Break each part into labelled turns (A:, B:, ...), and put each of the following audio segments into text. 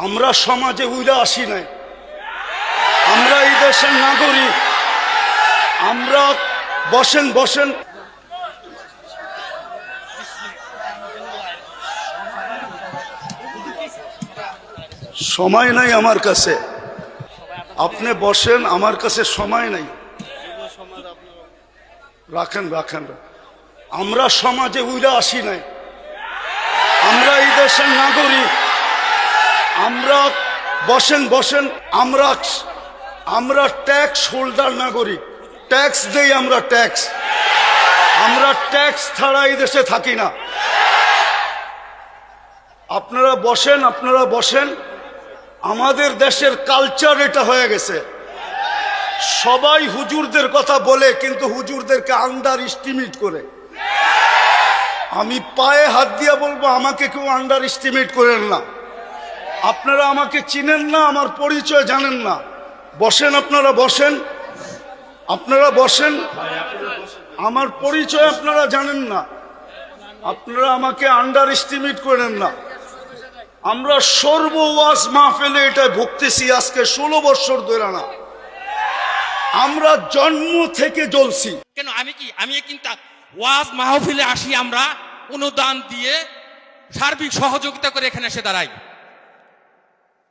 A: আমরা সমাজে উইরা আসি নাই, আমরা এই দেশের নাগরিক। আমরা বসেন বসেন, সময় নাই আমার কাছে, আপনি বসেন, আমার কাছে সময় নাই। রাখেন রাখেন, আমরা সমাজে উইরা আসি নাই, আমরা এই দেশের নাগরিক। আমরা বসেন বসেন, আমরা ট্যাক্স হোল্ডার নাগরিক, ট্যাক্স দেই আমরা, ট্যাক্স। আমরা ট্যাক্স ছাড়া এই দেশে থাকি না। আপনারা বসেন, আপনারা বসেন। আমাদের দেশের কালচার এটা হয়ে গেছে, সবাই হুজুরদের কথা বলে কিন্তু হুজুরদেরকে আন্ডার এস্টিমেট করে। আমি পায়ে হাত দিয়ে বলবো, আমাকে কেউ আন্ডার এস্টিমেট করেন না। আপনারা আমাকে চিনেন না, আমার পরিচয় জানেন না। বসেন, আপনারা বসেন, আপনারা বসেন। আমার পরিচয় আপনারা জানেন না, আপনারা আমাকে আন্ডার এস্টিমেট করেন না। আমরা সর্ব ওয়াজ মাহফিলে এটা ভুগতেছি আজকে 16 বছর ধরে না। আমরা জন্ম থেকে জ্বলছি
B: কেন? আমি কিন্তু ওয়াজ মাহফিলে আসি, আমরা অনুদান দিয়ে সার্বিক সহযোগিতা করে এখানে এসে দাঁড়াই।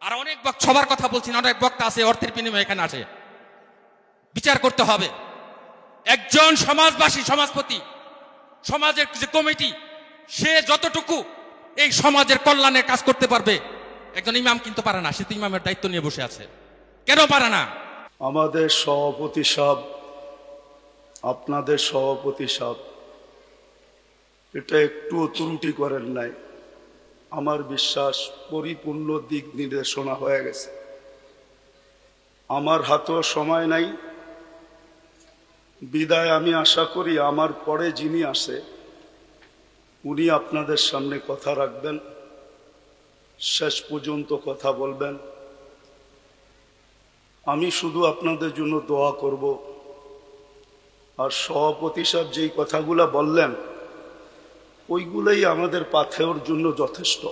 B: আর অনেক সবার কথা বলছি না, অনেক বক্তা আছে অর্থের বিনিময়ে এখানে আসে। বিচার করতে হবে। একজন সমাজবাসী, সমাজপতি, সমাজের যে কমিটি, সে যতটুকু এই সমাজের কল্যাণের কাজ করতে পারবে, একজন ইমাম কিন্তু পারে না। সে তো ইমামের দায়িত্ব নিয়ে বসে আছে, কেন পারে না?
A: আমাদের সভাপতি সাহেব, আপনাদের সভাপতি সাহেব এটা একটু ত্রুটি করেন নাই। আমার বিশ্বাস পরিপূর্ণ দিক নির্দেশনা হয়ে গেছে। আমার হাতেও সময় নাই, বিদায় আমি আশা করি আমার পরে যিনি আসে উনি আপনাদের সামনে কথা রাখবেন, শেষ পর্যন্ত কথা বলবেন। আমি শুধু আপনাদের জন্য দোয়া করব। আর সভাপতি সাহেব যেই কথাগুলো বললেন ওইগুলোই আমাদের পাথেওর জন্য যথেষ্ট।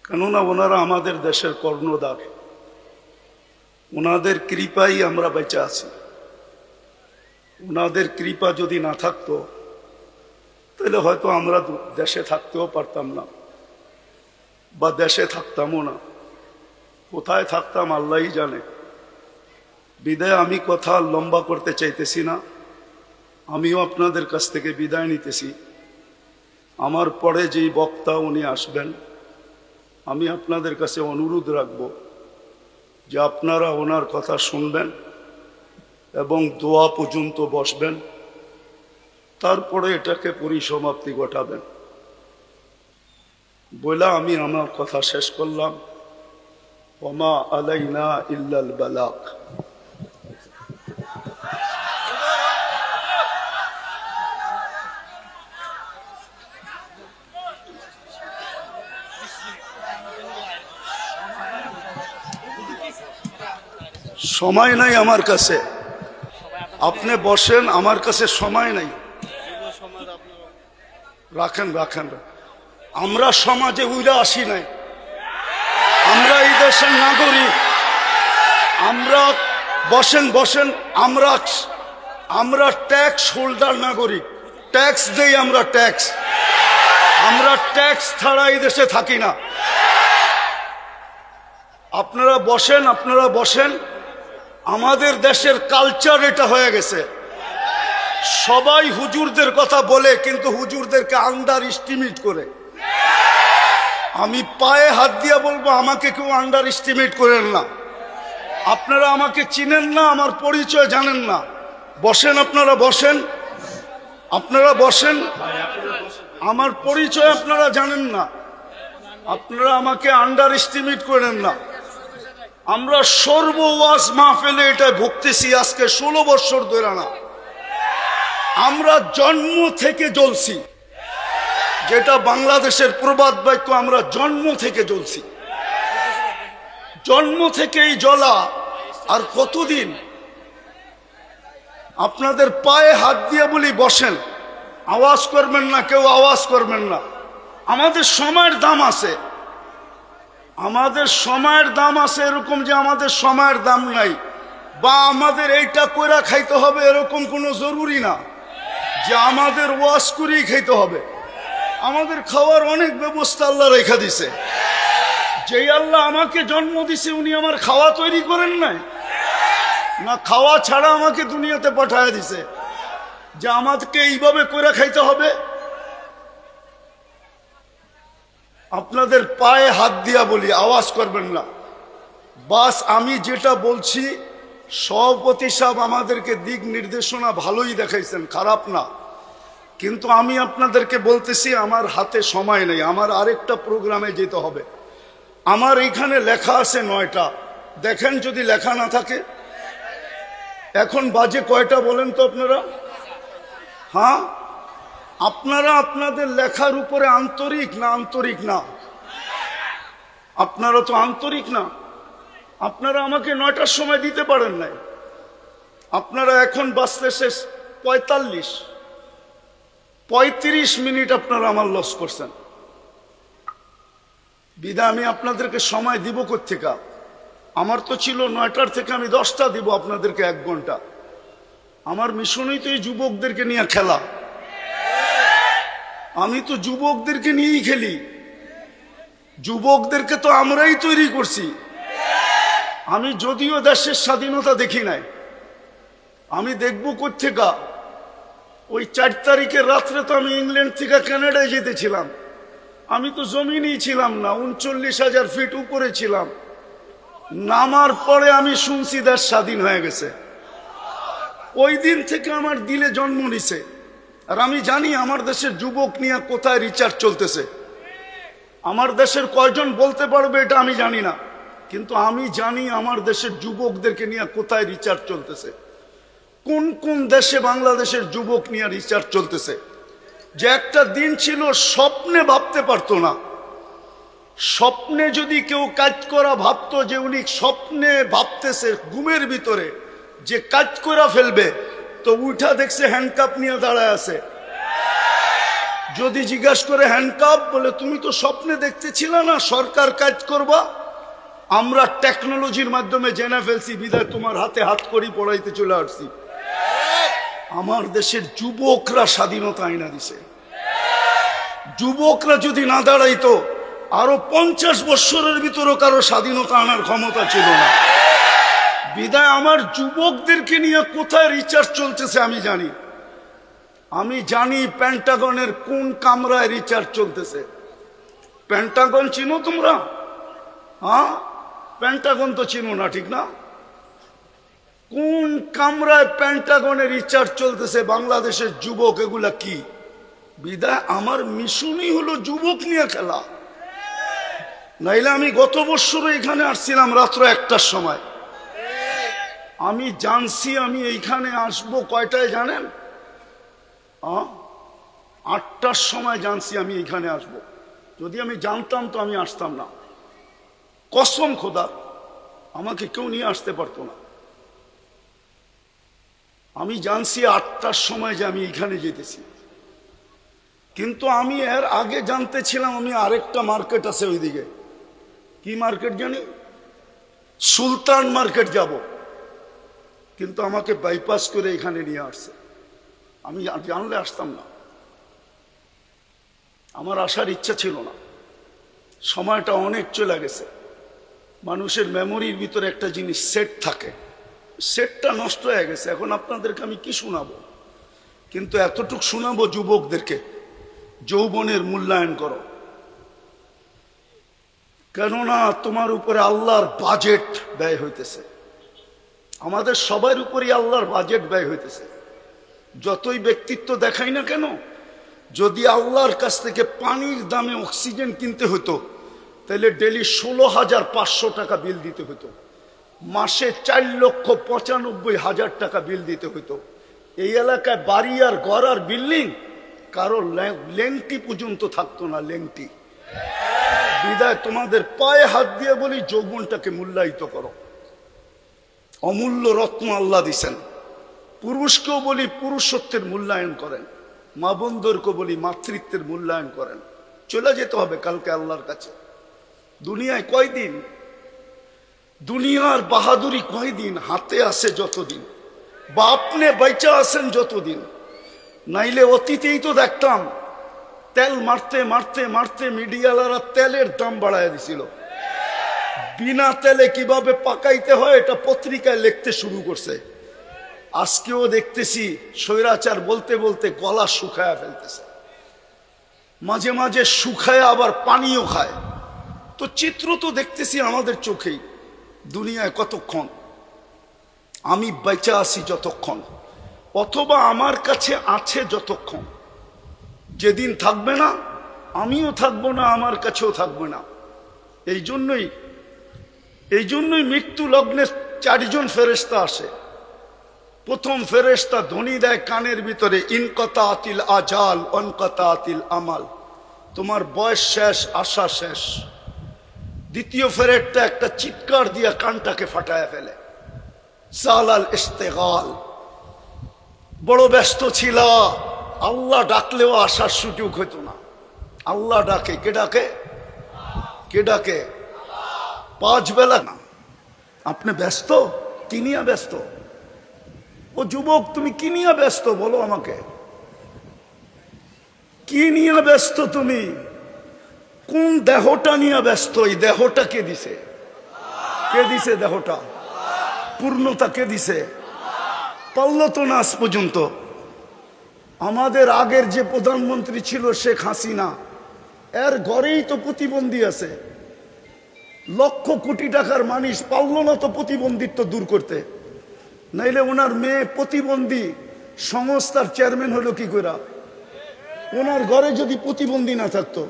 A: কেননা ওনারা আমাদের দেশের কর্ণধার, ওনাদের কৃপাই আমরা বেঁচে আছি। ওনাদের কৃপা যদি না থাকতো তাহলে হয়তো আমরা দেশে থাকতেও পারতাম না, বা দেশে থাকতামও না। কোথায় থাকতাম আল্লাহই জানে। বিদায় আমি কথা লম্বা করতে চাইতেছি না, আমিও আপনাদের কাছ থেকে বিদায় নিতেছি। আমার পরে যেই বক্তা উনি আসবেন, আমি আপনাদের কাছে অনুরোধ রাখব যে আপনারা ওনার কথা শুনবেন এবং দোয়া পর্যন্ত বসবেন, তারপরে এটাকে পরিসমাপ্তি ঘটাবেন। বলে আমি আমার কথা শেষ করলাম। ওমা আলাইনা ইল্লাল বালাগ। সময় নাই আমার কাছে, আপনি বসেন, আমার কাছে সময় নাই। রাখেন রাখেন, আমরা সমাজে উইরা আসি নাই, আমরা এই দেশের নাগরিক। আমরা বসেন বসেন, আমরা ট্যাক্স হোল্ডার নাগরিক, ট্যাক্স দেই আমরা, ট্যাক্স। আমরা ট্যাক্স ছাড়া এই দেশে থাকি না। আপনারা বসেন, আপনারা বসেন। আমাদের দেশের কালচার এটা হয়ে গেছে, সবাই হুজুরদের কথা বলে কিন্তু হুজুরদেরকে আন্ডার এস্টিমেট করে। আমি পায়ে হাত দিয়ে বলবো, আমাকে কেউ আন্ডার এস্টিমেট করেন না। আপনারা আমাকে চিনেন না, আমার পরিচয় জানেন না। বসেন, আপনারা বসেন, আপনারা বসেন। আমার পরিচয় আপনারা জানেন না, আপনারা আমাকে আন্ডার এস্টিমেট করেন না। আমরা সর্ব ওয়াজ মাহফিলে এটা ভুগতেছি আজকে 16 বছর ধরে না। আমরা জন্ম থেকে জ্বলছি, যেটা বাংলাদেশের প্রবাদ বাক্য, আমরা জন্ম থেকে জ্বলছি। জন্ম থেকেই জ্বলা। আর কতদিন? আপনাদের পায়ে হাত দিয়ে বলি বসেন, আওয়াজ করবেন না, কেউ আওয়াজ করবেন না। আমাদের সময়ের দাম আছে, আমাদের সময়ের দাম আছে এরকম যে আমাদের সময়ের দাম নাই, বা আমাদের এইটা কইরা খাইতে হবে এরকম কোনো জরুরি না যে আমাদের ওয়াশ করেই খাইতে হবে। আমাদের খাওয়ার অনেক ব্যবস্থা আল্লাহ রেখা দিছে। যেই আল্লাহ আমাকে জন্ম দিছে উনি আমার খাওয়া তৈরি করেন নাই? না খাওয়া ছাড়া আমাকে দুনিয়াতে পাঠায় দিছে যে আমাকে এইভাবে করে খাইতে হবে? আপনাদের পায়ে হাত দিয়া বলি, আওয়াজ করবেন না। বাস আমি যেটা বলছি, সভাপতি সাহেব আমাদেরকে দিক নির্দেশনা ভালোই দেখাইছেন, খারাপ না, কিন্তু আমি আপনাদেরকে বলতেছি আমার হাতে সময় নেই, আমার আরেকটা প্রোগ্রামে যেতে হবে। আমার এইখানে লেখা আছে 9টা, দেখেন যদি লেখা না থাকে। এখন বাজে কয়টা বলেন তো আপনারা? হ্যাঁ, আপনারা আপনাদের লেখার উপরে আন্তরিক না? আন্তরিক না? আপনারা তো আন্তরিক না। আপনারা আমাকে 9টার সময় দিতে পারেন নাই। আপনারা এখন বাঁচতেছে 35 মিনিট আপনারা আমার লস করছেন। বিদায় আমি আপনাদেরকে সময় দিব কোত্থেকে? আমার তো ছিল 9টার থেকে আমি 10টা দিব আপনাদেরকে 1 ঘন্টা। আমার মিশনই তো এই যুবকদেরকে নিয়ে খেলা। আমি তো যুবকদেরকে নিয়েই খেলি। যুবকদেরকে তো আমরাই তৈরি করছি। আমি যদিও দেশের স্বাধীনতা দেখি নাই, আমি দেখবো কোত্থেকে? ওই 4 তারিখের রাত্রে তো আমি ইংল্যান্ড থেকে কানাডায় যেতেছিলাম। আমি তো জমিনেই ছিলাম না, 39,000 ফিট উপরে ছিলাম। নামার পরে আমি শুনছি দেশ স্বাধীন হয়ে গেছে। ওই দিন থেকে আমার দিলে জন্ম নিছে। আর আমি জানি আমার দেশের যুবক নিয়ে কোথায় রিচার্জ চলতেছে। আমার দেশের কয়জন বলতে পারবে এটা আমি জানি না, কিন্তু আমি জানি আমার দেশের যুবকদেরকে নিয়ে কোথায় রিচার্জ চলতেছে, কোন কোন দেশে বাংলাদেশের যুবক নিয়ে রিচার্জ চলতেছে। যে একটা দিন ছিল স্বপ্নে ভাবতে পারতো না। স্বপ্নে যদি কেউ কাজ করা ভাবতো যে উনি স্বপ্নে ভাবতেছে ঘুমের ভিতরে যে কাজ করা ফেলবে, তো উঠা দেখছে হ্যান্ডকাপ নিয়ে দাঁড়ায় আছে। যদি জিজ্ঞাসা করে হ্যান্ডকাপ, বলে তুমি তো স্বপ্নে দেখতেছিলে না সরকার কাজ করবা, আমরা টেকনোলজির মাধ্যমে জেনে ফেলছি, বিদায় তোমার হাতে হাত করি পড়াইতে চলে আসছি। আমার দেশের যুবকরা স্বাধীনতা আইনা দিছে। যুবকরা যদি না দাঁড়াইতো আরো 50 বছরের ভিতরও কারো স্বাধীনতা আনার ক্ষমতা ছিল না। বিদায় আমার যুবকদেরকে নিয়ে কোথায় রিচার্জ চলতেছে আমি জানি। আমি জানি পেন্টাগনের কোন কামরায় রিচার্জ চলতেছে। পেন্টাগন চিনো তোমরা? হ্যাঁ, পেন্টাগন তো চিনো না, ঠিক না? কোন কামরায় পেন্টাগনের রিচার্জ চলতেছে বাংলাদেশের যুবক, এগুলা কি? বিদায় আমার মিশনই হলো যুবক নিয়ে খেলা। নাইলে আমি গত বছর এখানে আসছিলাম রাত্র 1টার সময়। আমি জানছি আমি এইখানে আসবো কয়টায় জানেন? 8টার সময় জানছি আমি এইখানে আসবো। যদি আমি জানতাম তো আমি আসতাম না। কসম খোদা, আমাকে কেউ নিয়ে আসতে পারতো না। আমি জানছি 8টার সময় যে আমি এইখানে যেতেছি, কিন্তু আমি এর আগে জানতে ছিলাম আমি আরেকটা মার্কেট আছে ওইদিকে। কি মার্কেট জানি? সুলতান মার্কেট যাব, কিন্তু আমাকে বাইপাস করে এখানে নিয়ে আসছে। আমি জানলে আসতাম না, আমার আসার ইচ্ছা ছিল না। সময়টা অনেক চলে গেছে। মানুষের মেমোরির ভিতরে একটা জিনিস সেট থাকে, সেটটা নষ্ট হয়ে গেছে। এখন আপনাদেরকে আমি কি শোনাবো? কিন্তু এতটুক শোনাবো যুবকদেরকে, যৌবনের মূল্যায়ন করো। কেননা তোমার উপরে আল্লাহর বাজেট ব্যয় হইতেছে। আমাদের সবার উপরই আল্লাহর বাজেট ব্যয় হইতেছে। যতই ব্যক্তিত্ব দেখাই না কেন, যদি আল্লাহর কাছ থেকে পানির দামে অক্সিজেন কিনতে হতো, তাহলে ডেলি 16,500 টাকা বিল দিতে হতো, মাসে 4,95,000 টাকা বিল দিতে হতো। এই এলাকায় বাড়ি আর ঘর আর বিল্ডিং কারো লেংটি পর্যন্ত থাকতো না, লেংটি। বিদায় তোমাদের পায়ে হাত দিয়ে বলি, যৌবনটাকে মূল্যায়িত করো। অমূল্য রত্ন আল্লাহ দিছেন। পুরুষকেও বলি পুরুষত্বের মূল্যায়ন করেন, মা বোনদেরকে বলি মাতৃত্বের মূল্যায়ন করেন। চলে যেতে হবে কালকে আল্লাহর কাছে। দুনিয়ায় কয়দিন? দুনিয়ার বাহাদুরি কয়দিন? হাতে আসে যতদিন, বা আপনি বাইচা আছেন যতদিন। নাইলে অতীতেই তো দেখতাম তেল মারতে মারতে মারতে মিডিয়ালারা তেলের দাম বাড়ায় দিছিল। বিনা তেলে কিভাবে পাকাইতে হয় এটা পত্রিকায় লিখতে শুরু করছে। আজকেও দেখতেছি স্বৈরাচার বলতে বলতে গলা শুকায়া ফেলতেছে, মাঝে মাঝে শুকায় আবার পানিও খায়। তো চিত্র তো দেখতেছি আমাদের চোখেই। দুনিয়ায় কতক্ষণ? আমি বেঁচে আছি যতক্ষণ, অথবা আমার কাছে আছে যতক্ষণ। যেদিন থাকবে না, আমিও থাকবো না, আমার কাছেও থাকবে না। এই জন্যই মৃত্যু লগ্নে 4 জন ফেরেশতা আসে। প্রথম ফেরেশতা ধ্বনি দেয় কানের ভিতরে, ইনকতা আতিল আজাল অনকতা আতিল আমাল, তোমার বয়স শেষ, আশা শেষ। দ্বিতীয় ফেরেশতা একটা চিৎকার দিয়া কানটাকে ফাটায় ফেলে, সালাল ইস্তেগাল, বড় ব্যস্ত ছিল, আল্লাহ ডাকলেও আসার সুযোগ হইতো না। আল্লাহ ডাকে, কে ডাকে? কে ডাকে? 5 বেলা না। আপনি ব্যস্ত? কি নিয়ে ব্যস্ত? ও যুবক, তুমি কি নিয়ে ব্যস্ত বলো আমাকে? কি নিয়ে ব্যস্ত তুমি? কোন দেহটা নিয়ে ব্যস্ত? এই দেহটা কে দিছে? কে দিছে দেহটা? পূর্ণতা কে দিছে? পারলো তো না আজ পর্যন্ত। আমাদের আগের যে প্রধানমন্ত্রী ছিল শেখ হাসিনা, এর ঘরেই তো প্রতিবন্ধী আছে। লক্ষ কোটি টাকার মানুষ পারল না তো প্রতিবন্ধিত্ব দূর করতে। নাইলে ওনার মেয়ে প্রতিবন্ধী সংস্থার চেয়ারম্যান হলো কি করে? ওনার ঘরে যদি প্রতিবন্ধী না থাকতো,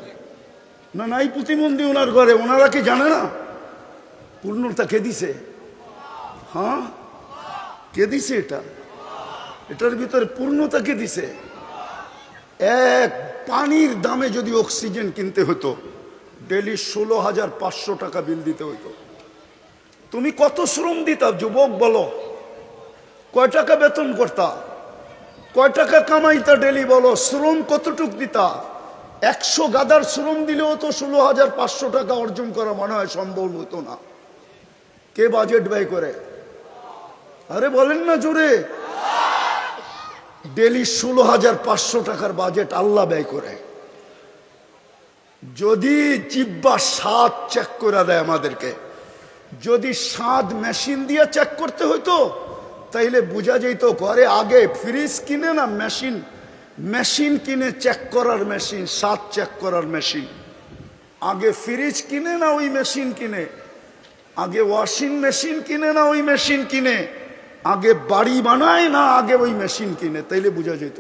A: না নাই প্রতিবন্ধী ওনার ঘরে, ওনারা কি জানে না? পূর্ণতা কে দিছে? হ্যাঁ, কে দিছে? এটার ভিতরে পূর্ণতা কে দিছে? এক পানির দামে যদি অক্সিজেন কিনতে হতো, ডেলি 16,500 টাকা বিল দিতে হইতো। তুমি কত শ্রম দিতা যুবক বলো? কয় টাকা বেতন করতা? কয় টাকা কামাইতা ডেলি বলো? শ্রম কতটুক দিতা? 100 গাদার শ্রম দিলেও তো 16,500 টাকা অর্জন করা মনে হয় সম্ভব হতো না। কে বাজেট ব্যয় করে? আরে বলেন না জোরে। ডেলি 16,500 টাকার বাজেট আল্লাহ ব্যয় করে। যদি জিব্বা স্বাদ চেক করে দেয় আমাদেরকে, যদি স্বাদ মেশিন দিয়ে চেক করতে হইতো তাইলে বোঝা যেত ঘরে আগে ফ্রিজ কিনে না মেশিন কিনে চেক করার মেশিন, স্বাদ চেক করার মেশিন। আগে ফ্রিজ কিনে না ওই মেশিন কিনে, আগে ওয়াশিং মেশিন কিনে না ওই মেশিন কিনে, আগে বাড়ি বানায় না আগে ওই মেশিন কিনে, তাইলে বোঝা যেত।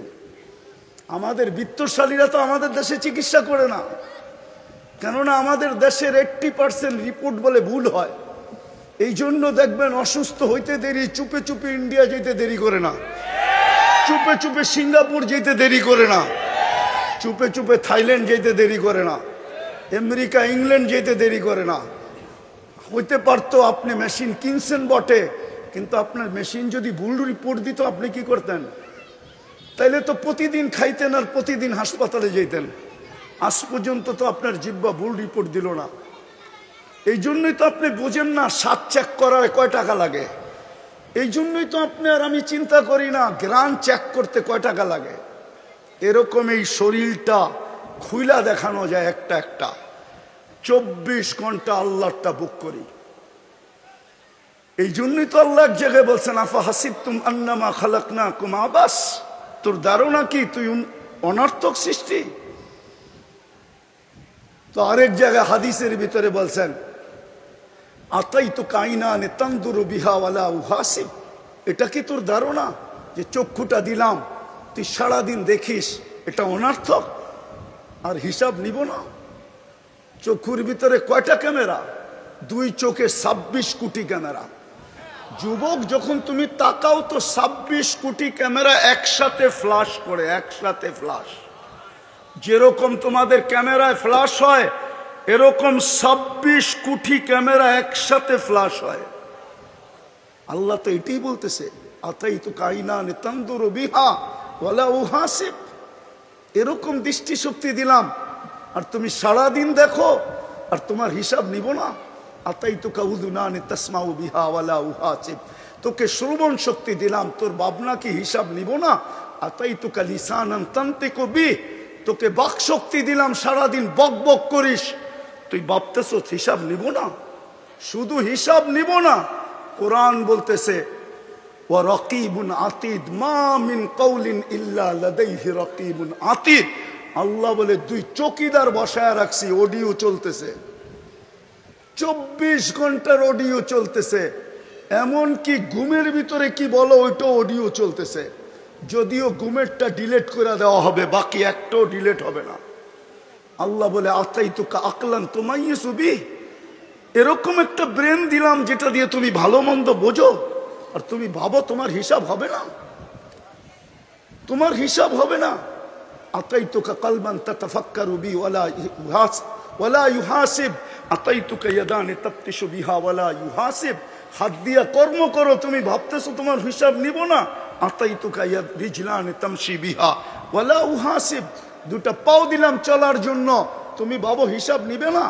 A: আমাদের বিত্তশালীরা তো আমাদের দেশে চিকিৎসা করে না, কেননা আমাদের দেশের 80% রিপোর্ট বলে ভুল হয়। এই জন্য দেখবেন অসুস্থ হইতে দেরি, চুপে চুপে ইন্ডিয়া যেতে দেরি করে না, চুপে চুপে সিঙ্গাপুর যেতে দেরি করে না, চুপে চুপে থাইল্যান্ড যেতে দেরি করে না, আমেরিকা ইংল্যান্ড যেতে দেরি করে না। হইতে পারতো আপনি মেশিন কিনছেন বটে, কিন্তু আপনার মেশিন যদি ভুল রিপোর্ট দিত আপনি কি করতেন? তাইলে তো প্রতিদিন খাইতেন আর প্রতিদিন হাসপাতালে যেতেন। আজ পর্যন্ত তো আপনার জিব্বা ভুল রিপোর্ট দিল না। এই জন্যই তো আপনি বোঝেন না স্বাদ চেক করার কয় টাকা লাগে। এই জন্যই তো আপনি আর আমি চিন্তা করি না গ্রান চেক করতে কয় টাকা লাগে। এরকম এই শরীরটা খুইলা দেখানো যায় একটা একটা। 24 ঘন্টা আল্লাহটা বুক করি। এই জন্যই তো আল্লাহ এক জায়গায় বলছেন, আফা হাসিবতুম আন্নামা খালাকনাকুম আবাস, তোর ধারণা কি তুই অনর্থক সৃষ্টি? তো আরেক জায়গায় হাদিসের ভিতরে বলছেন, আতাইতু কাইনানে তানদুরু বিহা ওয়ালা উহাসিব, এটা কি তোর ধারণা যে চক্ষুটা দিলাম তুই সারাদিন দেখিস, এটা অনর্থক আর হিসাব নিব না? চক্ষুর ভিতরে কয়টা ক্যামেরা? 2 চোখে 26 কোটি ক্যামেরা। যুবক, যখন তুমি তাকাও তো 26 কোটি ক্যামেরা একসাথে ফ্লাশ করে, একসাথে ফ্লাশ। যেরকম তোমাদের ক্যামেরায় ফ্লাশ হয় এরকম 26 কোটি ক্যামেরা একসাথে ফ্লাশ হয়। আল্লাহ তো এটাই বলতেছে, আতাইতু কাইনানে তানদুরু বিহা ওয়ালা উহাসিব, এরকম দৃষ্টিশক্তি দিলাম আর তুমি সারাদিন দেখো। আর তোমার হিসাব নিব না? আতাইতুকা উযুনানি তাসমাউ বিহা ওয়ালা উহাসিব, তোকে শ্রবণ শক্তি দিলাম, তোর ভাবনা কি হিসাব নিব না? আতাইতুকা লিসানান তানতিকু বিহি, তোকে বাক শক্তি দিলাম, সারাদিন বক বক করিস, তুই ভাবতেছ হিসাব নিব না? শুধু হিসাব নিব না, কোরআন বলতেছে ওয়া রাকিবুন আতীদ, মা মিন কাউলিন ইল্লা লাদাইহি রাকিবুন আতীদ। আল্লাহ বলে দুই চৌকিদার বসায় রাখছি, অডিও চলতেছে, 24 ঘন্টার অডিও চলতেছে। এমন কি ঘুমের ভিতরে কি বলো ওইটা অডিও চলতেছে, যদিও ঘুমেরটা ডিলিট করে দেওয়া হবে, বাকি একটাও ডিলিট হবে না। আল্লাহ বলে আতাইতুকা আকলান তুমাইয়িসু বিহি, এরকম একটা ব্রেন দিলাম যেটা দিয়ে তুমি ভালো মন্দ বোঝো, আর তুমি ভাবো তোমার হিসাব হবে না, তোমার হিসাব হবে না। আতাইতুকা কলবান তাতাফাক্কারু বি ওয়ালা ইউহাসিব, আতাইতুকা ইয়াদানি তাফতিশু বিহা ওয়ালা ইউহাসিব, হাত দিয়া কর্ম করো, তুমি ভাবতেছো তোমার হিসাব নিব না। আতাইতুকা ইয়াদ রিজলানি তামশি বিহা ওয়ালা উহাসিব, দুটা পাও দিলাম চলার জন্য, তুমি ভাবো হিসাব নিবে না।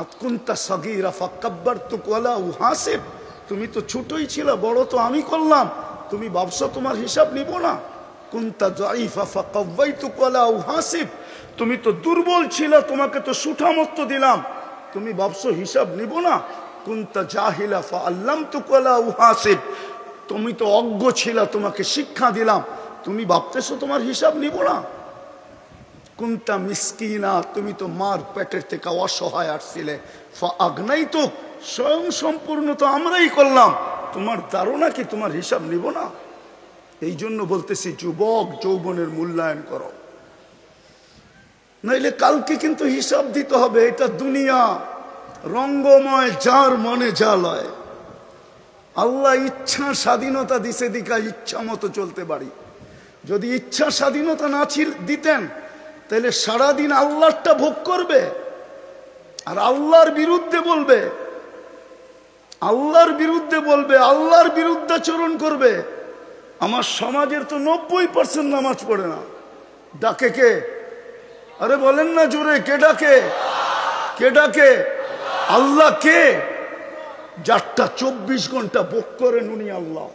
A: আতকুনতা সাগীরা ফাকাব্বারতুকা ওয়ালা উহাসিব, তুমি তো ছোটই ছিল, বড় তো আমি করলাম, তুমি ভাবছো তোমার হিসাব নিব না। কুনতা যায়ীফা ফাকাওয়াইতুকা ওয়ালা উহাসিব, তুমি তো দুর্বল ছিল, তোমাকে তো সুঠামত্ব দিলাম, তুমি ভাবছো হিসাব নিব না। কুনতা জাহিলা ফাআল্লামতুকা ওয়ালা উহাসিব, তুমি তো অজ্ঞ ছিল, তোমাকে শিক্ষা দিলাম, তুমি ভাবতেছো তোমার হিসাব নিব না। কুনতা মিসকিনা, তুমি তো মার পেটের থেকে অসহায় আসছিলে, ফাআগনাইতুক, স্বয়ং সম্পূর্ণ তো আমরাই করলাম, তোমার ধারণা কি তোমার হিসাব নিব না? এই জন্য বলতেছি যুবক যৌবনের মূল্যায়ন করো, নাইলে কালকে কিন্তু হিসাব দিতে হবে। এটা দুনিয়া রঙ্গময়, যার মনে যা লয়। আল্লাহ ইচ্ছা স্বাধীনতা দিছে, দিকা ইচ্ছা মতো চলতে পারি। যদি ইচ্ছা স্বাধীনতা না দিতেন তাহলে সারাদিন আল্লাহরটা ভোগ করবে আর আল্লাহর বিরুদ্ধে বলবে, আল্লাহর বিরুদ্ধে বলবে, আল্লাহর বিরুদ্ধাচরণ করবে। আমার সমাজের তো 90% নামাজ পড়ে না, ডাকে কে? আরে বলেন না জোরে, কে ডাকে? কে ডাকে? আল্লাহ। কে? যারটা 24 ঘন্টা ভোগ করেন উনি আল্লাহ,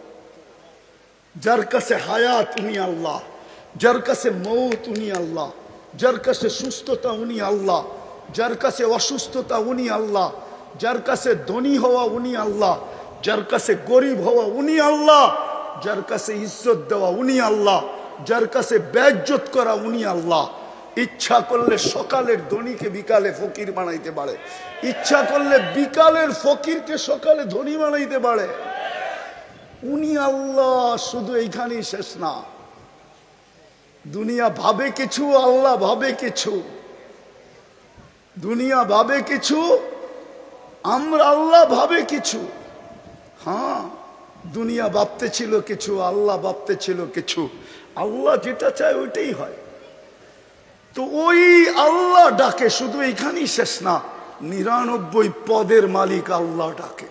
A: যার কাছে হায়াত উনি আল্লাহ, যার কাছে মৌত উনি আল্লাহ, যার কাছে সুস্থতা উনি আল্লাহ, যার কাছে অসুস্থতা উনি আল্লাহ, যার কাছে ধনী হওয়া উনি আল্লাহ, যার কাছে গরিব হওয়া উনি আল্লাহ, যার কাছে ইজ্জত দেওয়া উনি আল্লাহ, যার কাছে বেইজ্জত করা উনি আল্লাহ। ইচ্ছা করলে সকালের ধনীকে বিকালে ফকির বানাইতে পারে, ইচ্ছা করলে বিকালের ফকিরকে সকালে ধনী বানাইতে পারে। উনি আল্লাহ, শুধু এইখানেই শেষ না। দুনিয়া ভাবে কিছু, আল্লাহ ভাবে কিছু। দুনিয়া ভাবে কিছু, আমরা আল্লাহ ভাবে কিছু। হ্যাঁ, দুনিয়া ভাবতে ছিল কিছু, আল্লাহ ভাবতে ছিল কিছু। আল্লাহ যেটা চায় ওইটাই হয়। তো ওই আল্লাহ ডাকে, শুধু এইখানেই শেষ না, 99 পদের মালিক আল্লাহ ডাকে।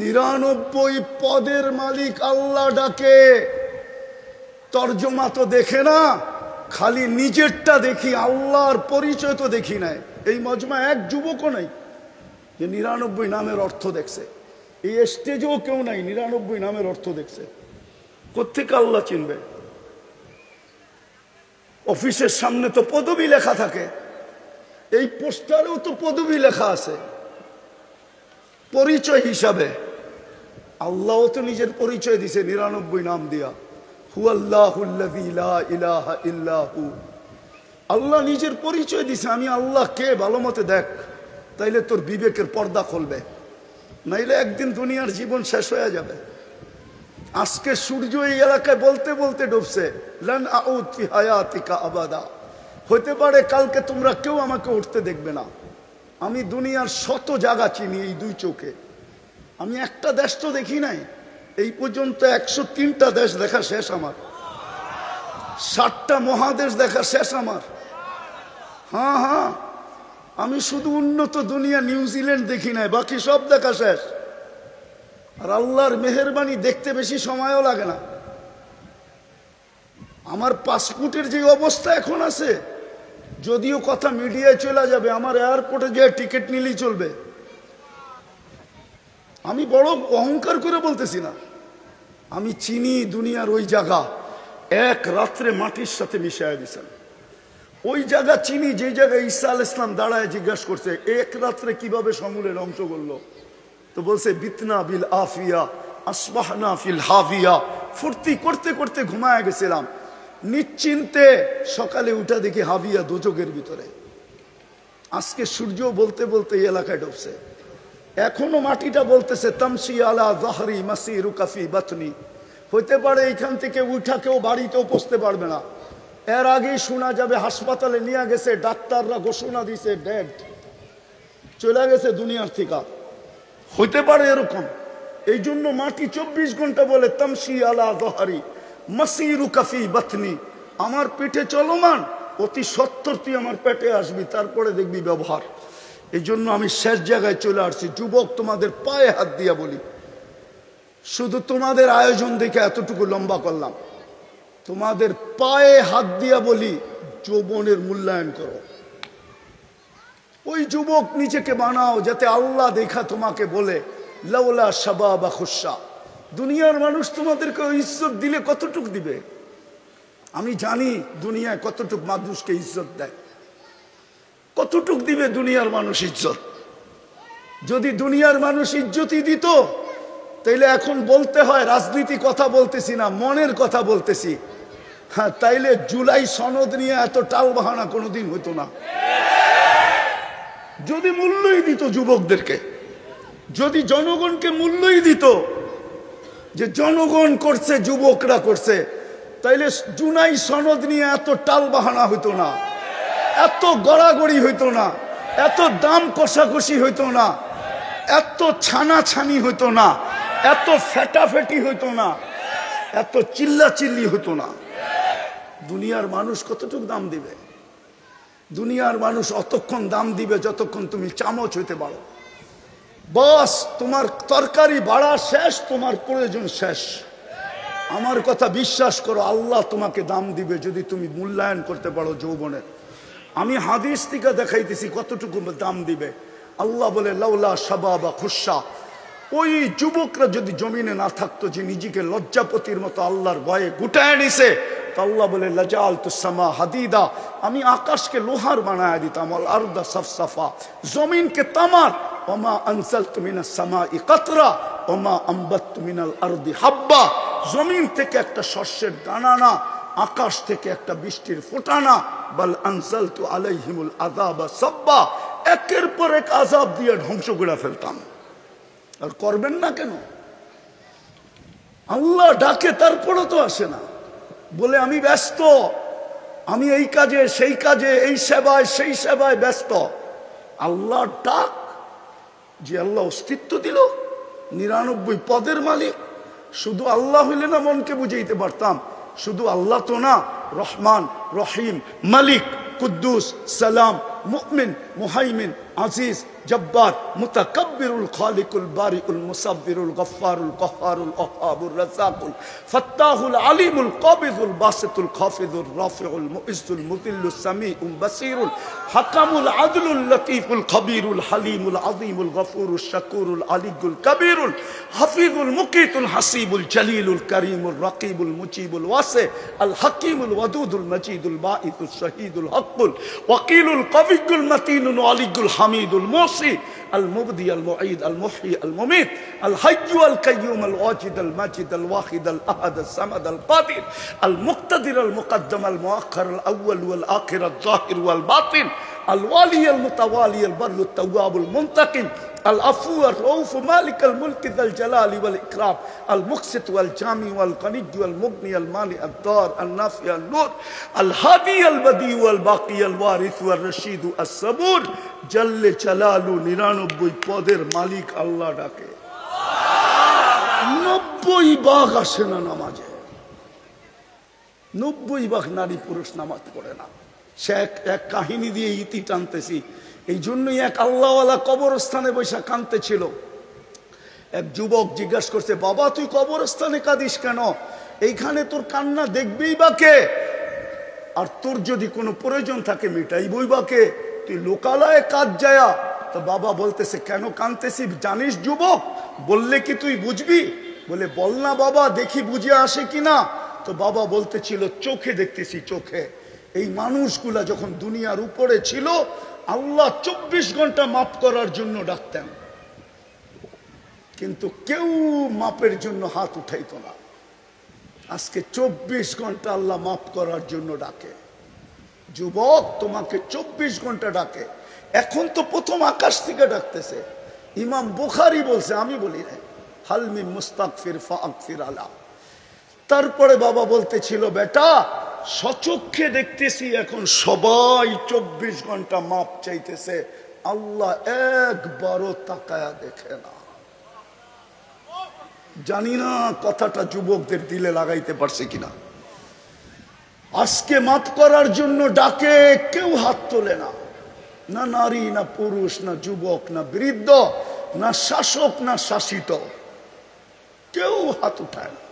A: 99 পদের মালিক আল্লাহ ডাকে। তর্জমা তো দেখে না, খালি নিজেরটা দেখি, আল্লাহর পরিচয় তো দেখি নাই। এই মজমা এক যুবকও নাই যে 99 নামের অর্থ দেখছে। এই স্টেজেও কেউ নাই 99 নামের অর্থ দেখছে। কোত্থেকে আল্লাহ চিনবে? অফিসের সামনে তো পদবি লেখা থাকে, এই পোস্টারেও তো পদবি লেখা আছে পরিচয় হিসাবে। আল্লাহও তো নিজের পরিচয় দিছে 99 নাম দিয়া, হুয়াল্লাহুল্লাযী লা ইলাহা ইল্লাহু। আল্লাহ নিজের পরিচয় দিছে, আমি আল্লাহ কে ভালো মতে দেখ, তাইলে তোর বিবেকের পর্দা খুলবে, নাইলে একদিন দুনিয়ার জীবন শেষ হয়ে যাবে। আজকে সূর্য এই এলাকায় বলতে বলতে ডুবছে, লান আউদ ফি হায়াতিকা আবাদা। হতে পারে কালকে তোমরা কেউ আমাকে উঠতে দেখবে না। আমি দুনিয়ার শত জায়গা চিনি এই দুই চোখে, আমি একটা দেশ তো দেখি নাই। এই পর্যন্ত 103টা দেশ দেখা শেষ আমার, 60টা মহাদেশ দেখা শেষ আমার। হ্যাঁ হ্যাঁ, আমি শুধু উন্নত দুনিয়া নিউজিল্যান্ড দেখি নাই, বাকি সব দেখা শেষ। আর আল্লাহর মেহেরবানি, দেখতে বেশি সময়ও লাগে না। আমার পাসপোর্টের যে অবস্থা এখন আছে, যদিও কথা মিডিয়ায় চলে যাবে, আমার এয়ারপোর্টে যে টিকিট নিলেই চলবে। আমি বড় অহংকার করে বলতেছি না, আমি চিনি দুনিয়ার ওই জায়গা, এক রাত্রে মাটির সাথে মিশাইয়া দিছেন। ওই জায়গা চিনি যে জায়গায় ঈসা আলাইহিস সালাম দাঁড়ায় জিজ্ঞাসা করছে এক রাত্রে কিভাবে সমূলে ধ্বংস করলো, তো বলছে বিতনা বিল আফিয়া আসবাহনা ফিল হাভিয়া। ফুর্তি করতে করতে ঘুমায় গেছিলাম, নিশ্চিন্তে সকালে উঠা দেখি হাভিয়া দোজখের ভিতরে। আজকে সূর্য বলতে বলতে এই এলাকায় ঢুকছে, এখনো মাটিটা বলতেছে তামসি আলা যাহরি মাসিরু কাফি বাতনি। হইতে পারে এইখান থেকে উঠা কেউ বাড়িতেও পৌঁছতে পারবে না, এর আগেই শোনা যাবে হাসপাতালে নিয়ে গেছে, ডাক্তাররা ঘোষণা দিছে ডেড, চলে গেছে দুনিয়ার থেকে। হইতে পারে এরকম। এই জন্য মাটি 24 ঘন্টা বলে তামসি আলা যাহরি মাসিরু কাফি বাতনি, আমার পেটে চলমান, অতি সত্তর তুই আমার পেটে আসবি, তারপরে দেখবি ব্যবহার। এই জন্য আমি শেষ জায়গায় চলে আসছি। যুবক, তোমাদের পায়ে হাত দিয়া বলি, শুধু তোমাদের আয়োজন দেখে এতটুকু লম্বা করলাম, তোমাদের পায়ে হাত দিয়া বলি যৌবনের মূল্যায়ন করো। ওই যুবক নিজেকে বানাও যাতে আল্লাহ দেখা তোমাকে বলে লাউলা শাবাবা খুশা। দুনিয়ার মানুষ তোমাদেরকে ইজ্জত দিলে কতটুক দিবে? আমি জানি দুনিয়ায় কতটুক মানুষকে ইজ্জত দেয়, কতটুক দিবে দুনিয়ার মানুষ ইজ্জত। যদি দুনিয়ার মানুষ ইজ্জতই দিত, তাইলে এখন বলতে হয় রাজনীতি কথা বলতেছি না, মনের কথা বলতেছি। হ্যাঁ, তাইলে জুলাই সনদ নিয়ে এত টাল বাহানা কোনোদিন হতো না। যদি মূল্যই দিত যুবকদেরকে, যদি জনগণকে মূল্যই দিত যে জনগণ করছে, যুবকরা করছে, তাইলে জুলাই সনদ নিয়ে এত টাল বাহানা হইতো না, এত গড়াগড়ি হইতো না, এত দাম কষাকষি হইতো না, এত ছানাছানি হইতো না, এত ফেটাফেটি হইতো না, এত চিল্লাচিল্লি হইতো না। দুনিয়ার মানুষ কতটুকু দাম দিবে? দুনিয়ার মানুষ অতক্ষণ দাম দিবে যতক্ষণ তুমি চামচ হইতে পারো। বস, তোমার তরকারি বাড়া শেষ, তোমার প্রয়োজন শেষ। আমার কথা বিশ্বাস করো, আল্লাহ তোমাকে দাম দিবে যদি তুমি মূল্যায়ন করতে পারো যৌবনের। আমি হাদিস থেকে দেখাইতেছি কতটুকু দাম দিবে। আল্লাহ বলে লাউলা শাবাবা খুশা। ওই যুবকরা যদি জমিনে না থাকতো, যে নিজেকে লজ্জাপতির মতো আল্লাহর ভয়ে গুটায় নিছে, তো আল্লাহ বলে লাজালতু সামা হাদিদা, আমি আকাশকে লোহার বানায় দিতাম, আল আরদা সাফসাফা, জমিনকে তামার, ওমা আনজালতু মিনাস সামাই কাতরা ওমা আম্বাততু মিনাল আরদি হাব্বা। জমিন থেকে একটা শস্যের দানা না, আকাশ থেকে একটা বৃষ্টির ফোঁটা না, বাল আনজালতু আলাইহিমুল আযাবা সাব্বা, একের পর এক আযাব দিয়ে ধ্বংস করে ফেলতাম। আর করবেন না কেন? আল্লাহ ডাকে, তারপরও তো আসে না, বলে আমি ব্যস্ত, আমি এই কাজে সেই কাজে, এই সেবায় সেই সেবায় ব্যস্ত। আল্লাহ ডাক, যে আল্লাহ অস্তিত্ব দিল, 99 পদের মালিক। শুধু আল্লাহ হইলে না মনকে বুঝাইতে পারতাম, শুধু আল্লাহ তো না, রহমান, রহিম, মালিক, কুদ্দুস, সালাম, মুমিন, মুহাইমিন, আজিজ, জব্বার, মুতাকাব্বিরুল খালিকুল বারিউল মুসাব্বিরুল গফফারুল কহ্হারুল ওয়াহ্হাবুর রাজ্জাকুল ফাত্তাহুল আলিমুল কাবিদুল বাসিতুল খাফিদুর রাফিউল মুইজ্জুল মুদিল্লুস সামিউল বাসিরুল হাকামুল আদলুল লতীফুল খবীরুল হালিমুল আযীমুল গফুরুশ শাকুরুল আলিয়ুল কবীরুল হাফিজুল মুকিতুল হাসিবুল জলিলুল করিমুল রাকিবুল মুজিবুল ওয়াসি আল হাকিমুল ওয়াদুদুল মজিদুল বাঈসুশ শহীদুল হকুল ওয়াকিলুল কবিয়ুল মতিনুল আলিয়ুল হামিদুল মুসি আল মুবদি আল মুঈদ আল মুহয়ি আল মুমীত আল হাইয়্যু আল কাইয়্যুম আল ওয়াজিদ আল মাজিদ আল ওয়াহিদ আল আহাদ আল সামাদ আল কাদির আল মুক্তাদির আল মুকদ্দম আল মুআখ্খার আল আউয়াল ওয়াল আখির আল যাহির ওয়াল বাতিন আল ওয়ালি আল মুতাওয়ালি আল বাররু আত তাওয়াব আল মুনতাকিম العفو الرؤوف مالك الملك ذا الجلال والإكرام المقسط والجامع والغني والمغني المانع الضار النافع النور الهادي البديع والباقي الوارث والرشيد الصبور جل جلاله 99 পদের মালিক আল্লাহ ডাকে। 90 ভাগ আসে না নামাজে, 90 ভাগ নারী পুরুষ নামাজ পড়ে না। সে এক কাহিনী দিয়ে ইতি টানতেছি। এই জন্যই এক আল্লাহওয়ালা কবরস্থানে বৈশা কাঁদতে ছিল। এক যুবক জিজ্ঞাসা করছে, বাবা তুই কবরস্থানে কাঁদিস কেন? এইখানে তোর কান্না দেখবেই বা কে? আর তোর যদি কোনো প্রয়োজন থাকে মিটাই বইবাকে, তুই লোকালয়ে কাজ যায়া। তো বাবা বলতেছে কেন কানতেছি জানিস যুবক? বললে কি তুই বুঝবি? বলে বল না বাবা, দেখি বুঝে আসে কিনা। তো বাবা বলতেছিল চোখে দেখতেছি, চোখে এই মানুষগুলা যখন দুনিয়ার উপরে ছিল আল্লাহ 24 ঘন্টা মাফ করার জন্য ডাকতেন, কিন্তু কেউ মাপের জন্য হাত উঠাইতো না। আজকে 24 ঘন্টা আল্লাহ মাফ করার জন্য ডাকে। যুবক তোমাকে 24 ঘন্টা ডাকে। এখন তো প্রথম আকাশ থেকে ডাকতেছে। ইমাম বুখারী বলছে, আমি বলি না, হালমি মুস্তাগফির ফাগফির আলা। তারপরে বাবা বলতেছিল বেটা সচক্ষে দেখতেছি এখন সবাই 24 ঘন্টা মাপ চাইতেছে, আল্লাহ একবারও তাকায়া দেখে না। জানি না কথাটা যুবকদের দিলে লাগাইতে পারছে কিনা। আজকে মাফ করার জন্য ডাকে, কেউ হাত তোলে না, না নারী, না পুরুষ, না যুবক, না বৃদ্ধ, না শাসক, না শাসিত, কেউ হাত উঠায় না।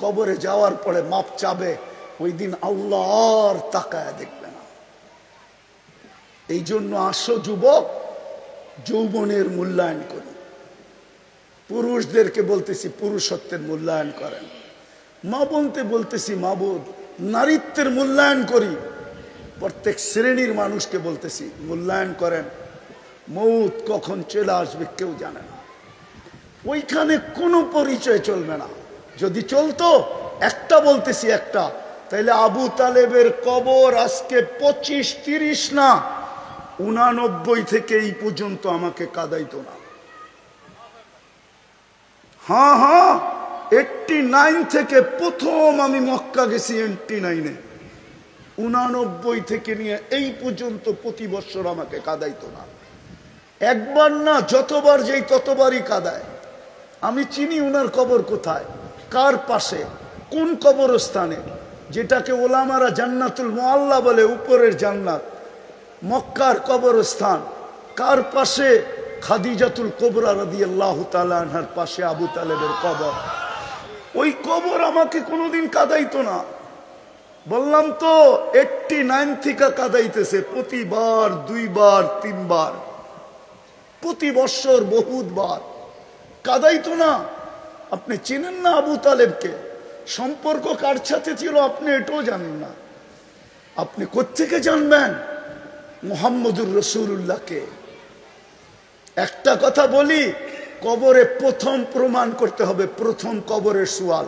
A: কবরে যাওয়ার পরে মাপ চাবে, ওই দিন আল্লাহ আর তাকায় দেখবে না। এই জন্য আসো যুবক, যৌবনের মূল্যায়ন করি। পুরুষদেরকে বলতেছি পুরুষত্বের মূল্যায়ন করেন, মা বোনতে বলতেছি মা বোন নারীত্বের মূল্যায়ন করি। প্রত্যেক শ্রেণীর মানুষকে বলতেছি মূল্যায়ন করেন। মৌত কখন চলে আসবে কেউ জানে না। ওইখানে কোনো পরিচয় চলবে না। যদি চলতো, একটা বলতেছি একটা, তাইলে আবু তালেবের কবর আজকে 25-30 না 89 থেকে এই পর্যন্ত আমাকে কাঁদাইতো না। হ্যাঁ 89 থেকে প্রথম আমি মক্কা গেছি 89-এ, 89 থেকে নিয়ে এই পর্যন্ত প্রতি বছর আমাকে কাঁদাইতো না। একবার না, যতবার যেই ততবারই কাঁদায়। আমি চিনি উনার কবর কোথায়, কার পাশে, কোন কবরস্থানে, যেটাকে ওলামারা জান্নাতুল মুআল্লা বলে, উপরের জান্নাত, মক্কার কবরস্থান। কার পাশে? খাদিজাতুল কুবরা রাদিয়াল্লাহু তাআলা আনহার পাশে আবু তালেবের কবর। ওই কবর আমাকে কোনোদিন কাঁদাইতো না। বললাম তো 89 থেকে কাঁদাইতেছে, প্রতিবার 2 বার 3 বার, প্রতি বছর বহুতবার কাঁদাইতো না। আপনি চেনেন না আবু তালেবকে? সম্পর্ক কার সাথে ছিল আপনি এটাও জানেন না। আপনি কোত্থেকে জানবেন মুহাম্মদুর রাসূলুল্লাহকে? একটা কথা বলি, কবরে প্রথম প্রমাণ করতে হবে, প্রথম কবরের সুয়াল।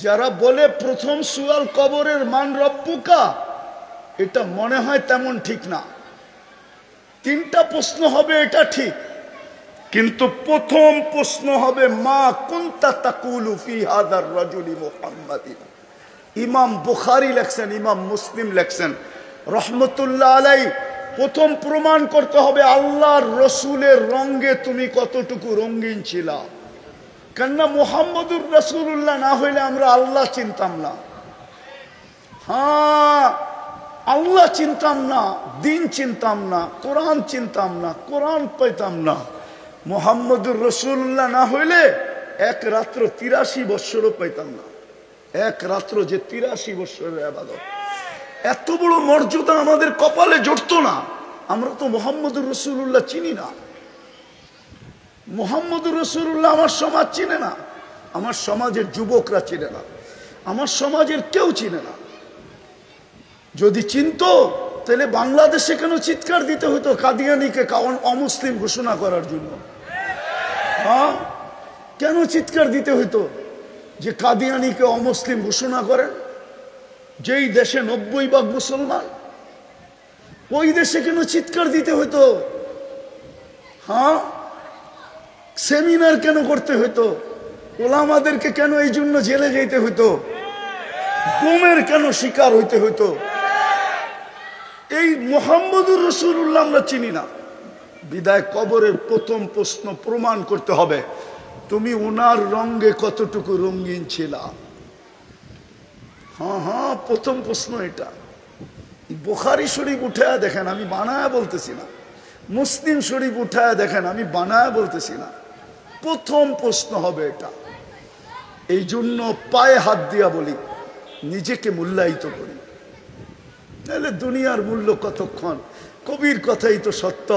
A: যারা বলে প্রথম সুয়াল কবরের মান রব্বুকা, এটা মনে হয় তেমন ঠিক না। 3টা প্রশ্ন হবে, এটা ঠিক, কিন্তু প্রথম প্রশ্ন হবে মা কুনতা তাকুলু ফি হাদার রাজুলি মুহাম্মাদিন। ইমাম বুখারী লেখছেন, ইমাম মুসলিম লেখছেন রহমতুল্লাহ আলাইহি। প্রথম প্রমাণ করতে হবে আল্লাহর রসুলের রঙে তুমি কতটুকু রঙিন ছিলা। কেননা মুহাম্মদুর রাসূলুল্লাহ না হইলে আমরা আল্লাহ চিনতাম না। হ্যাঁ, আল্লাহ চিনতাম না, দিন চিনতাম না, কোরআন চিনতাম না, কোরআন পাইতাম না। মুহাম্মদুর রাসূলুল্লাহ না হইলে এক রাত্র 83 বৎসরও পাইতাম না। এক রাত্র যে 83 বৎসরের ইবাদত, এত বড় মর্যাদা আমাদের কপালে জড়তো না। আমরা তো মুহাম্মদুর রাসূলুল্লাহ চিনি না। মুহাম্মদুর রাসূলুল্লাহ আমার সমাজ চিনে না, আমার সমাজের যুবকরা চিনে না, আমার সমাজের কেউ চিনে না। যদি চিনতো তাহলে বাংলাদেশে কেন চিৎকার দিতে হতো কাদিয়ানীকে অমুসলিম ঘোষণা করার জন্য? হ্যাঁ, কেন চিৎকার দিতে হতো যে কাদিয়ানীকে অমুসলিম ঘোষণা করেন? যেই দেশে 90% মুসলমান, ওই দেশে কেন চিৎকার দিতে হতো? হ্যাঁ, সেমিনার কেন করতে হতো? ওলামাদেরকে কেন এই জন্য জেলে যেতে হতো? গুমের কেন শিকার হইতে হতো? এই মুহাম্মদুর রাসূলুল্লাহ আমরা চিনি না। বিদায় কবরের প্রথম প্রশ্ন প্রমাণ করতে হবে তুমি ওনার রঙে কতটুকু রঙিন ছিলা। হ্যাঁ, প্রথম প্রশ্ন এটা। বুখারী শরীফ উঠায় দেখেন, আমি বানায় বলতেছি না। মুসলিম শরীফ উঠায় দেখেন, আমি বানায় বলতেছি না। প্রথম প্রশ্ন হবে এটা। এই জন্য পায়ে হাত দিয়া বলি, নিজেকে মূল্যায়িত করি। নাহলে দুনিয়ার মূল্য কতক্ষণ। কবির কথাই তো সত্য,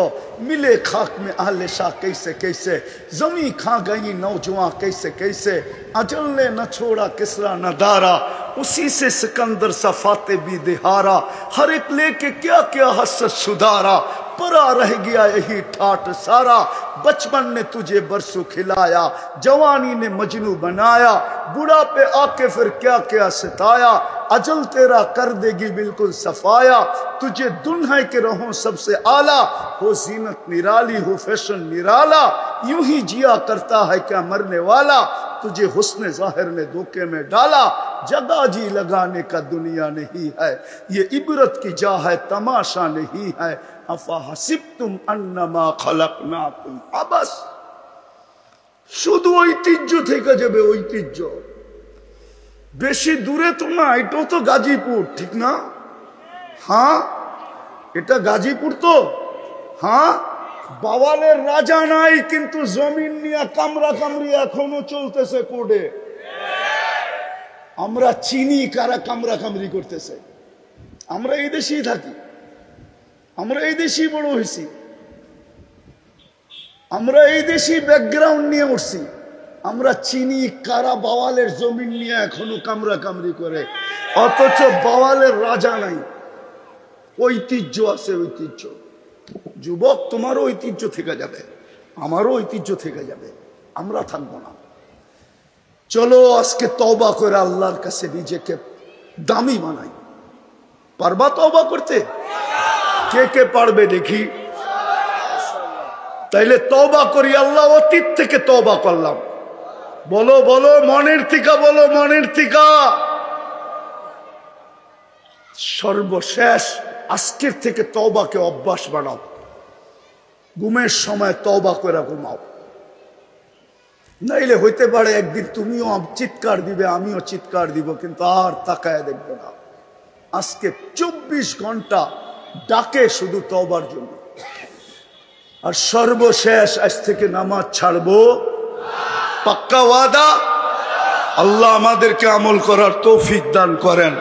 A: মিলে খাক মে আহলে শাহ कैसे कैसे, जमी खा गई नौजवान कैसे कैसे, अजल ने न छोड़ा किसरा न दारा, उसी से सिकंदर सा फाते भी दिहारा, हर एक लेके क्या क्या हसरत सुधारा, परा रह गया यही ठाट सारा, बचपन ने तुझे बरसों खिलाया, जवानी ने मजनू बनाया, बुढ़ापे आके फिर क्या क्या सताया, अजल तेरा कर देगी बिल्कुल सफाया, तुझे दुल्हन के रहो सबसे आला, हो जीनत निराली हो फैशन निराला, यूं ही जिया करता है क्या मरने वाला, तुझे हुस्न जाहिर ने धोखे में डाला, जगह जी लगाने का दुनिया नहीं है, ये इबरत की जा है तमाशा नहीं है, अफा हसिबतुम अन्नमा खलकनाकुम अबस। শুধু ঐতিহ্য থেকে যাবে, ঐতিহ্য বেশি দূরে তো না, এটাও তো গাজীপুর, ঠিক না? হ্যাঁ, এটা গাজীপুর তো। হ্যাঁ, বাওয়ালের রাজা নাই, কিন্তু জমিন নিয়ে কামরা কামড়ি এখনো চলতেছে কোর্টে। আমরা চিনি কারা কামরা কামড়ি করতেছে। আমরা এই দেশেই থাকি, আমরা এই দেশেই বড় হয়েছি, আমরা এই দেশেই ব্যাকগ্রাউন্ড নিয়ে উঠছি। আমরা চিনি কারা বাওয়ালের জমিন নিয়ে এখনো কামরা কামড়ি করে, অথচ বাওয়ালের রাজা নাই। ঐতিহ্য আছে, ঐতিহ্য। যুবক, তোমারও ঐতিহ্য থেকে যাবে, আমারও ঐতিহ্য থেকে যাবে, আমরা থাকবো না। চলো আজকে তওবা করে আল্লাহর কাছে নিজেকে দামি বানাই। পারবা তওবা করতে? কে কে পারবে দেখি? তাইলে তওবা করি। আল্লাহ, অতীত থেকে তওবা করলাম। বলো বলো, মনের থিকা বলো, মনের থিকা। সর্বশেষ আজকের থেকে তওবাকে অভ্যাস বানাও। ঘুমের সময় তওবা করে ঘুমাও, নাইলে হইতে পারে একদিন তুমিও চিৎকার দিবে, আমিও চিৎকার দিব, কিন্তু আর তাকায় দেখবে না। আজকে 24 ঘন্টা ডাকে শুধু তওবার জন্য। আর সর্বশেষ আজ থেকে নামাজ ছাড়বো, পাক্কা ওয়াদা। আল্লাহ আমাদেরকে আমল করার তৌফিক দান করেন।